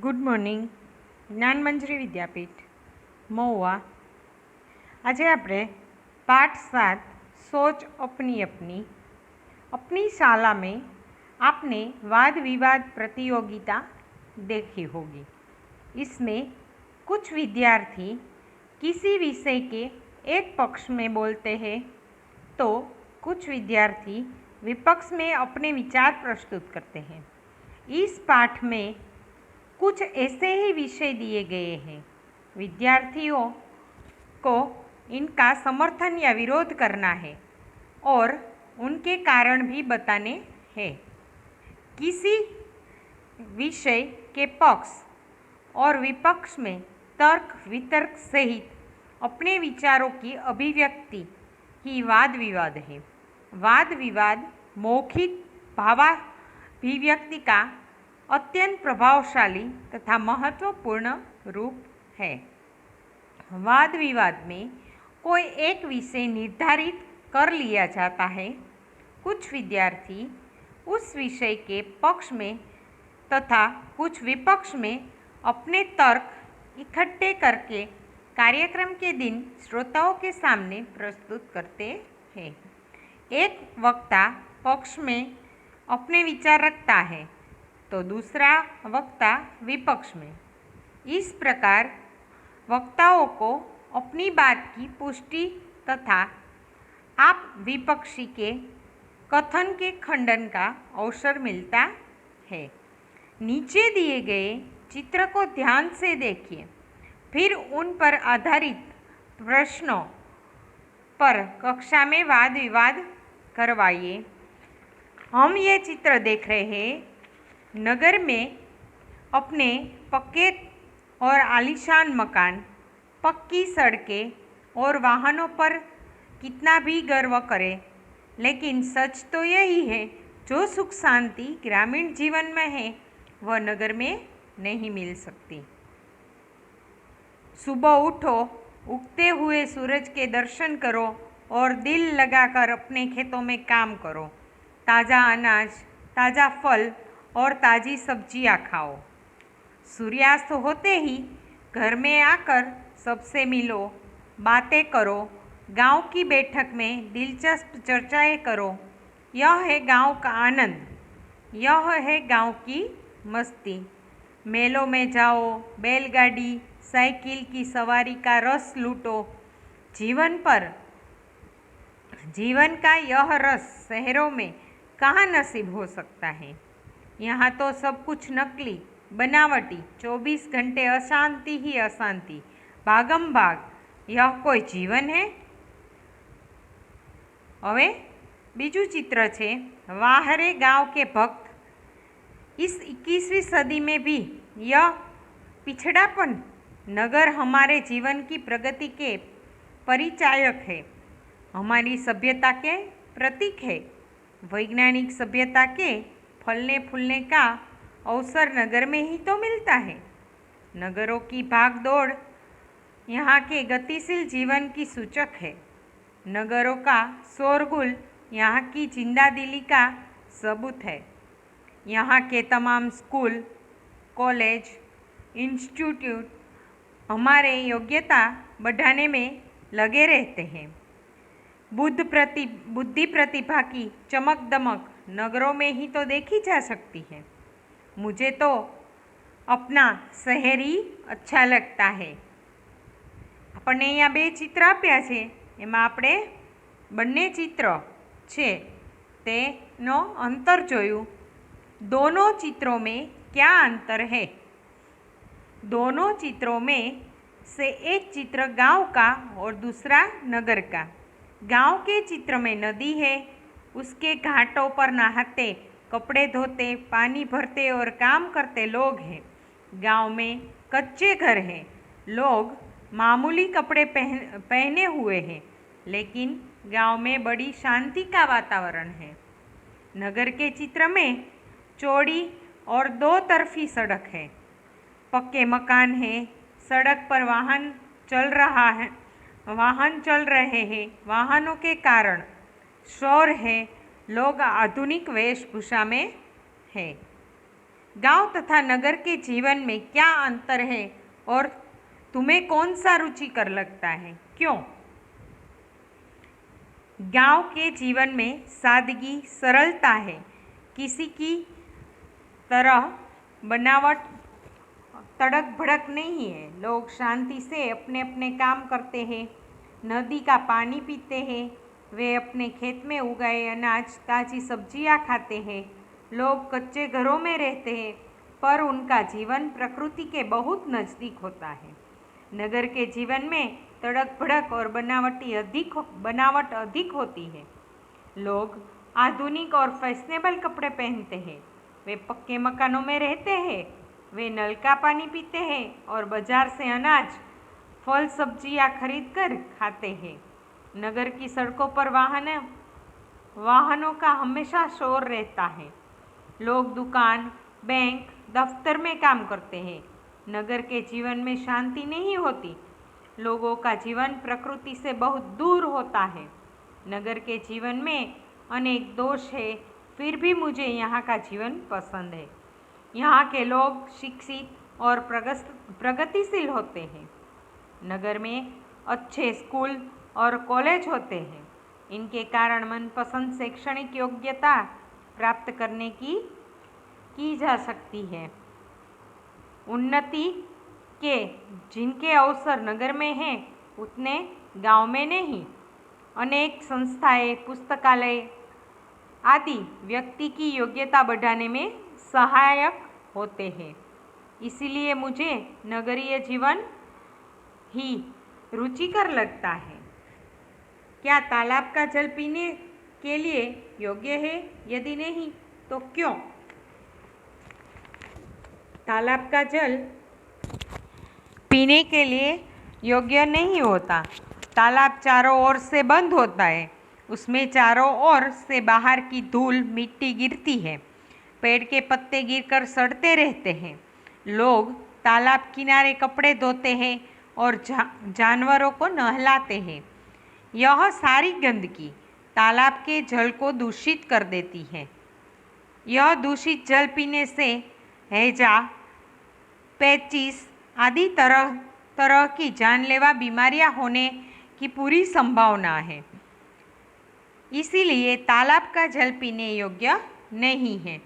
Good morning. Gyanmanjari Vidyapith Mahuva. આજે આપણે पाठ 7 सोच अपनी अपनी अपनी शाला में आपने वाद विवाद प्रतियोगिता देखी होगी। इसमें कुछ विद्यार्थी किसी विषय के एक पक्ष में बोलते हैं तो कुछ विद्यार्थी विपक्ष में अपने विचार प्रस्तुत करते हैं। इस पाठ में कुछ ऐसे ही विषय दिए गए हैं। विद्यार्थियों को इनका समर्थन या विरोध करना है और उनके कारण भी बताने हैं। किसी विषय के पक्ष और विपक्ष में तर्क वितर्क सहित अपने विचारों की अभिव्यक्ति ही वाद विवाद है। वाद विवाद मौखिक भावाभिव्यक्ति का अत्यंत प्रभावशाली तथा महत्वपूर्ण रूप है। वाद विवाद में कोई एक विषय निर्धारित कर लिया जाता है। कुछ विद्यार्थी उस विषय के पक्ष में तथा कुछ विपक्ष में अपने तर्क इकट्ठे करके कार्यक्रम के दिन श्रोताओं के सामने प्रस्तुत करते हैं। एक वक्ता पक्ष में अपने विचार रखता है तो दूसरा वक्ता विपक्ष में। इस प्रकार वक्ताओं को अपनी बात की पुष्टि तथा आप विपक्षी के कथन के खंडन का अवसर मिलता है। नीचे दिए गए चित्र को ध्यान से देखिए, फिर उन पर आधारित प्रश्नों पर कक्षा में वाद विवाद करवाइए। हम ये चित्र देख रहे हैं। नगर में अपने पक्के और आलीशान मकान, पक्की सड़कें और वाहनों पर कितना भी गर्व करें, लेकिन सच तो यही है जो सुख शांति ग्रामीण जीवन में है वह नगर में नहीं मिल सकती। सुबह उठो, उगते हुए सूरज के दर्शन करो और दिल लगाकर अपने खेतों में काम करो। ताज़ा अनाज, ताज़ा फल और ताज़ी सब्जियां खाओ। सूर्यास्त होते ही घर में आकर सबसे मिलो, बातें करो, गांव की बैठक में दिलचस्प चर्चाएं करो। यह है गांव का आनंद, यह है गांव की मस्ती। मेलों में जाओ, बैलगाड़ी साइकिल की सवारी का रस लूटो। जीवन का यह रस शहरों में कहाँ नसीब हो सकता है। यहाँ तो सब कुछ नकली, बनावटी, 24 घंटे अशांति ही अशांति, भागम भाग। यह कोई जीवन है? હવે બીજું चित्र છે वाहरे गांव के भक्त। इस 21वीं सदी में भी यह पिछड़ापन नगर हमारे जीवन की प्रगति के परिचायक है, हमारी सभ्यता के प्रतीक है। वैज्ञानिक सभ्यता के फलने फूलने का अवसर नगर में ही तो मिलता है। नगरों की भाग दौड़ यहाँ के गतिशील जीवन की सूचक है। नगरों का शोरगुल यहाँ की जिंदादिली का सबूत है। यहाँ के तमाम स्कूल, कॉलेज, इंस्टीट्यूट हमारे योग्यता बढ़ाने में लगे रहते हैं। बुद्धि प्रतिभा की चमक दमक नगरों में ही तो देखी जा सकती है। मुझे तो अपना शहर ही अच्छा लगता है। આપણને અહીંયા બે ચિત્ર આપ્યા છે, એમાં આપણે બંને चित्र છે તેનો અંતર જોયું। दोनों चित्रों में क्या अंतर है? दोनों चित्रों में से एक चित्र गांव का और दूसरा नगर का। गांव के चित्र में नदी है, उसके घाटों पर नहाते, कपड़े धोते, पानी भरते और काम करते लोग हैं। गांव में कच्चे घर हैं, लोग मामूली कपड़े पहने हुए हैं, लेकिन गांव में बड़ी शांति का वातावरण है। नगर के चित्र में चौड़ी और दो तरफी सड़क है, पक्के मकान हैं, सड़क पर वाहन चल रहे हैं। वाहनों के कारण शोर है, लोग आधुनिक वेशभूषा में हैं। गांव तथा नगर के जीवन में क्या अंतर है और तुम्हें कौन सा रुचिकर लगता है, क्यों? गांव के जीवन में सादगी, सरलता है। किसी की तरह बनावट तड़क भड़क नहीं है। लोग शांति से अपने अपने काम करते हैं, नदी का पानी पीते हैं, वे अपने खेत में उगाए अनाज, ताज़ी सब्जियां खाते हैं। लोग कच्चे घरों में रहते हैं, पर उनका जीवन प्रकृति के बहुत नज़दीक होता है। नगर के जीवन में तड़क भड़क और बनावट अधिक होती है। लोग आधुनिक और फैशनेबल कपड़े पहनते हैं, वे पक्के मकानों में रहते हैं, वे नल का पानी पीते हैं और बाजार से अनाज, फल सब्जियां खरीद कर खाते हैं। नगर की सड़कों पर वाहनों का हमेशा शोर रहता है। लोग दुकान, बैंक, दफ्तर में काम करते हैं। नगर के जीवन में शांति नहीं होती। लोगों का जीवन प्रकृति से बहुत दूर होता है। नगर के जीवन में अनेक दोष है, फिर भी मुझे यहाँ का जीवन पसंद है। यहाँ के लोग शिक्षित और प्रगतिशील होते हैं। नगर में अच्छे स्कूल और कॉलेज होते हैं। इनके कारण मनपसंद शैक्षणिक योग्यता प्राप्त करने की जा सकती है। उन्नति के जिनके अवसर नगर में हैं, उतने गांव में नहीं। अनेक संस्थाएं, पुस्तकालय आदि व्यक्ति की योग्यता बढ़ाने में सहायक होते हैं। इसीलिए मुझे नगरीय जीवन ही रुचिकर लगता है। क्या तालाब का जल पीने के लिए योग्य है? यदि नहीं तो क्यों? तालाब का जल पीने के लिए योग्य नहीं होता। तालाब चारों ओर से बंद होता है। उसमें चारों ओर से बाहर की धूल, मिट्टी गिरती है। पेड़ के पत्ते गिरकर सड़ते रहते हैं। लोग तालाब किनारे कपड़े धोते हैं और जानवरों को नहलाते हैं। यह सारी गंदगी तालाब के जल को दूषित कर देती है। यह दूषित जल पीने से हैजा, पेचिस आदि तरह तरह की जानलेवा बीमारियां होने की पूरी संभावना है। इसीलिए तालाब का जल पीने योग्य नहीं है।